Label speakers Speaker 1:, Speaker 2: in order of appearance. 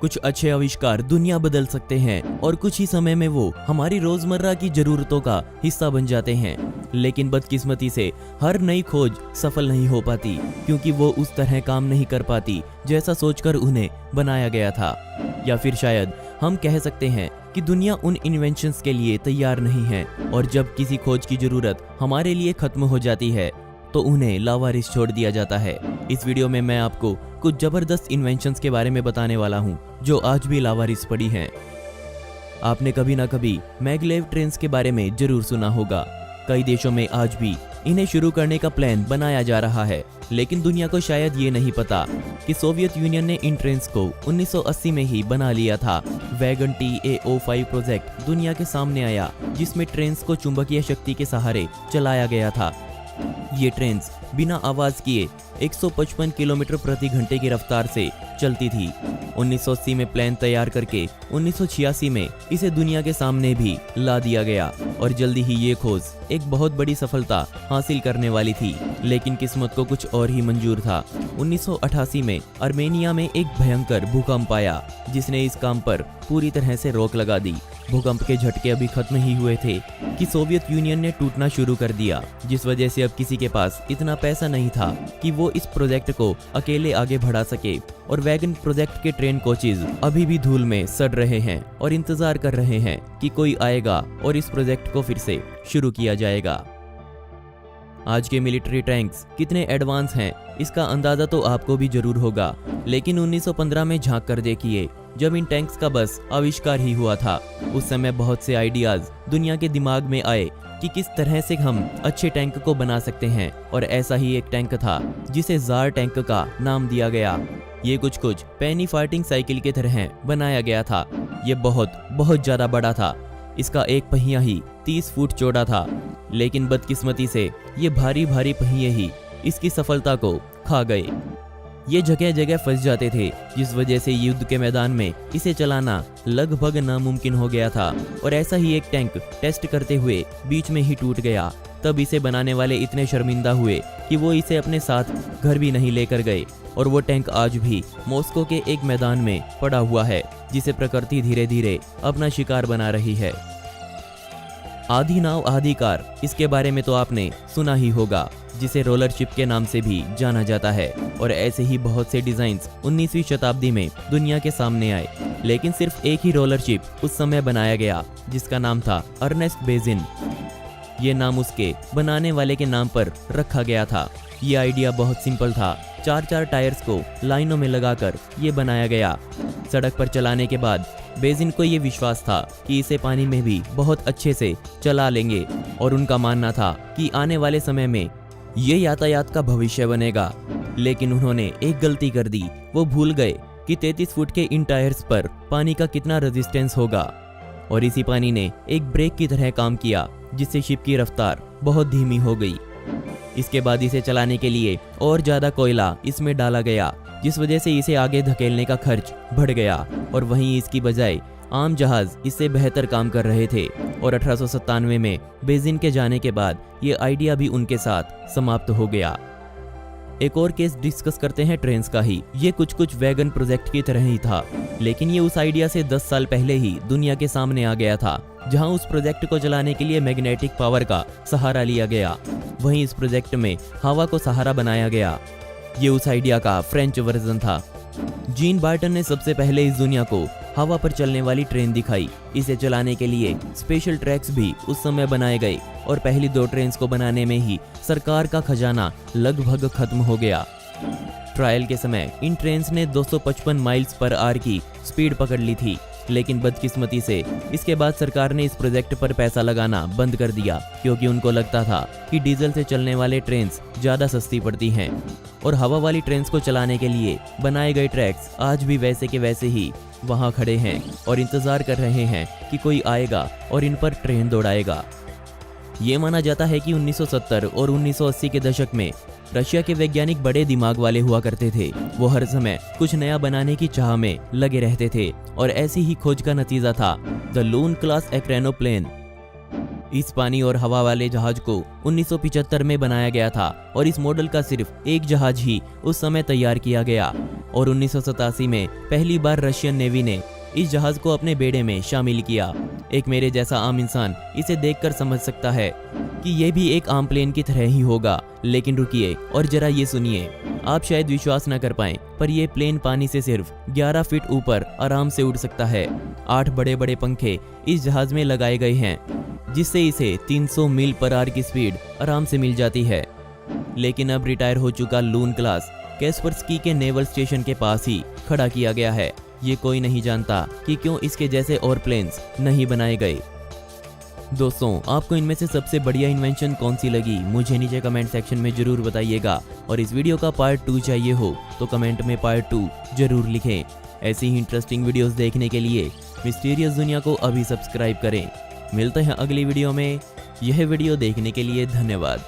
Speaker 1: कुछ अच्छे आविष्कार दुनिया बदल सकते हैं और कुछ ही समय में वो हमारी रोजमर्रा की जरूरतों का हिस्सा बन जाते हैं। लेकिन बदकिस्मती से हर नई खोज सफल नहीं हो पाती, क्योंकि वो उस तरह काम नहीं कर पाती जैसा सोचकर उन्हें बनाया गया था। या फिर शायद हम कह सकते हैं कि दुनिया उन इन्वेंशंस के लिए तैयार नहीं है, और जब किसी खोज की जरूरत हमारे लिए खत्म हो जाती है तो उन्हें लावारिस छोड़ दिया जाता है। इस वीडियो में मैं आपको कुछ जबरदस्त इन्वेंशंस के बारे में बताने वाला हूं जो आज भी लावारिस पड़ी हैं। आपने कभी ना कभी मैगलेव ट्रेन्स के बारे में जरूर सुना होगा। कई देशों में आज भी इन्हें शुरू करने का प्लान बनाया जा रहा है, लेकिन दुनिया को शायद ये नहीं पता कि सोवियत यूनियन ने इन ट्रेन्स को 1980 में ही बना लिया था। वैगन TAO5 प्रोजेक्ट दुनिया के सामने आया, जिसमें ट्रेन्स को चुंबकीय शक्ति के सहारे चलाया गया था। ये ट्रेन्स बिना आवाज किए 155 किलोमीटर प्रति घंटे की रफ्तार से चलती थी। 1980 में प्लान तैयार करके 1986 में इसे दुनिया के सामने भी ला दिया गया, और जल्दी ही ये खोज एक बहुत बड़ी सफलता हासिल करने वाली थी। लेकिन किस्मत को कुछ और ही मंजूर था। 1988 में आर्मेनिया में एक भयंकर भूकंप आया, जिसने इस काम पर पूरी तरह से रोक लगा दी। भूकंप के झटके अभी खत्म ही हुए थे कि सोवियत यूनियन ने टूटना शुरू कर दिया, जिस वजह से अब किसी के पास इतना पैसा नहीं था कि वो इस प्रोजेक्ट को अकेले आगे बढ़ा सके। और वैगन प्रोजेक्ट के ट्रेन कोचेज अभी भी धूल में सड़ रहे हैं और इंतजार कर रहे हैं कि कोई आएगा और इस प्रोजेक्ट को फिर से शुरू किया जाएगा। आज के मिलिट्री टैंक्स कितने एडवांस हैं, इसका अंदाजा तो आपको भी जरूर होगा। लेकिन 1915 में झांक कर देखिए, जब इन टैंक्स का बस आविष्कार ही हुआ था। उस समय बहुत से आइडियाज दुनिया के दिमाग में आए कि किस तरह से हम अच्छे टैंक को बना सकते हैं, और ऐसा ही एक टैंक था जिसे जार टैंक का नाम दिया गया। ये कुछ पेनी फाइटिंग साइकिल की तरह बनाया गया था। ये बहुत ज्यादा बड़ा था। इसका एक पहिया ही 30 फुट चौड़ा था, लेकिन बदकिस्मती से ये भारी पहिए ही इसकी सफलता को खा गए। ये जगह जगह फंस जाते थे, जिस वजह से युद्ध के मैदान में इसे चलाना लगभग नामुमकिन हो गया था। और ऐसा ही एक टैंक टेस्ट करते हुए बीच में ही टूट गया। तब इसे बनाने वाले इतने शर्मिंदा हुए कि वो इसे अपने साथ घर भी नहीं लेकर गए, और वो टैंक आज भी मॉस्को के एक मैदान में पड़ा हुआ है, जिसे प्रकृति धीरे धीरे अपना शिकार बना रही है। आधी नाव आधी कार, इसके बारे में तो आपने सुना ही होगा, जिसे रोलर शिप के नाम से भी जाना जाता है। और ऐसे ही बहुत से डिजाइन्स 19वीं शताब्दी में दुनिया के सामने आए, लेकिन सिर्फ एक ही रोलर शिप उस समय बनाया गया, जिसका नाम था अर्नेस्ट बेजिन। ये नाम उसके बनाने वाले के नाम पर रखा गया था। ये आइडिया बहुत सिंपल था। 4 टायर्स को लाइनों में लगाकर ये बनाया गया। सड़क पर चलाने के बाद बेजिन को ये विश्वास था कि इसे पानी में भी बहुत अच्छे से चला लेंगे, और उनका मानना था कि आने वाले समय में ये यातायात का भविष्य बनेगा। लेकिन उन्होंने एक गलती कर दी। वो भूल गए कि 33 फुट के इन टायर्स पर पानी का कितना रेजिस्टेंस होगा, और इसी पानी ने एक ब्रेक की तरह काम किया, जिससे शिप की रफ्तार बहुत धीमी हो गई। इसके बाद इसे चलाने के लिए और ज्यादा कोयला इसमें डाला गया, जिस वजह से इसे आगे धकेलने का खर्च बढ़ गया, और वहीं इसकी बजाय आम जहाज इससे बेहतर काम कर रहे थे। और 1897 में बेजिन के जाने के बाद ये आइडिया भी उनके साथ समाप्त हो गया। एक और केस डिस्कस करते हैं ट्रेन्स का ही। ये कुछ वैगन प्रोजेक्ट की तरह ही था, लेकिन ये उस आइडिया से 10 साल पहले ही दुनिया के सामने आ गया था, जहां उस प्रोजेक्ट को चलाने के लिए मैग्नेटिक पावर का सहारा लिया गया। वहीं इस प्रोजेक्ट में हवा को सहारा बनाया गया। ये उस आइडिया का फ्रेंच वर्जन था। जीन बार्टन ने सबसे पहले इस दुनिया को हवा पर चलने वाली ट्रेन दिखाई। इसे चलाने के लिए स्पेशल ट्रैक्स भी उस समय बनाए गए, और पहली 2 ट्रेन्स को बनाने में ही सरकार का खजाना लगभग खत्म हो गया। ट्रायल के समय इन ट्रेन्स ने 255 माइल्स पर आवर की स्पीड पकड़ ली थी, लेकिन बदकिस्मती से इसके बाद सरकार ने इस प्रोजेक्ट पर पैसा लगाना बंद कर दिया, क्योंकि उनको लगता था कि डीजल से चलने वाले ट्रेन्स ज़्यादा सस्ती पड़ती हैं। और हवा वाली ट्रेन्स को चलाने के लिए बनाए गए ट्रैक्स आज भी वैसे के वैसे ही वहाँ खड़े हैं और इंतज़ार कर रहे हैं कि कोई आएगा और इन पर ट्रेन दौड़ाएगा। ये माना जाता है कि 1970 और 1980 के दशक में रशिया के वैज्ञानिक बड़े दिमाग वाले हुआ करते थे। वो हर समय कुछ नया बनाने की चाह में लगे रहते थे, और ऐसी ही खोज का नतीजा था द लून क्लास एक्रेनोप्लेन। इस पानी और हवा वाले जहाज को 1975 में बनाया गया था और इस मॉडल का सिर्फ एक जहाज ही उस समय तैयार किया गया और 1987 में पहली बार रशियन नेवी ने इस जहाज को अपने बेड़े में शामिल किया। एक मेरे जैसा आम इंसान इसे देखकर समझ सकता है कि यह भी एक आम प्लेन की तरह ही होगा, लेकिन रुकिए और जरा ये सुनिए। आप शायद विश्वास न कर पाएं, पर यह प्लेन पानी से सिर्फ 11 फीट ऊपर आराम से उड़ सकता है। 8 बड़े बड़े पंखे इस जहाज में लगाए गए हैं, जिससे इसे 300 मील पर आवर की स्पीड आराम से मिल जाती है। लेकिन अब रिटायर हो चुका लून क्लास कैस्पर्स्की के नेवल स्टेशन के पास ही खड़ा किया गया है। ये कोई नहीं जानता कि क्यों इसके जैसे और प्लेन्स नहीं बनाए गए। दोस्तों, आपको इनमें से सबसे बढ़िया इन्वेंशन कौन सी लगी मुझे नीचे कमेंट सेक्शन में जरूर बताइएगा। और इस वीडियो का पार्ट 2 चाहिए हो तो कमेंट में पार्ट 2 जरूर लिखें। ऐसी ही इंटरेस्टिंग वीडियोस देखने के लिए मिस्टीरियस दुनिया को अभी सब्सक्राइब करें। मिलते हैं अगली वीडियो में। यह वीडियो देखने के लिए धन्यवाद।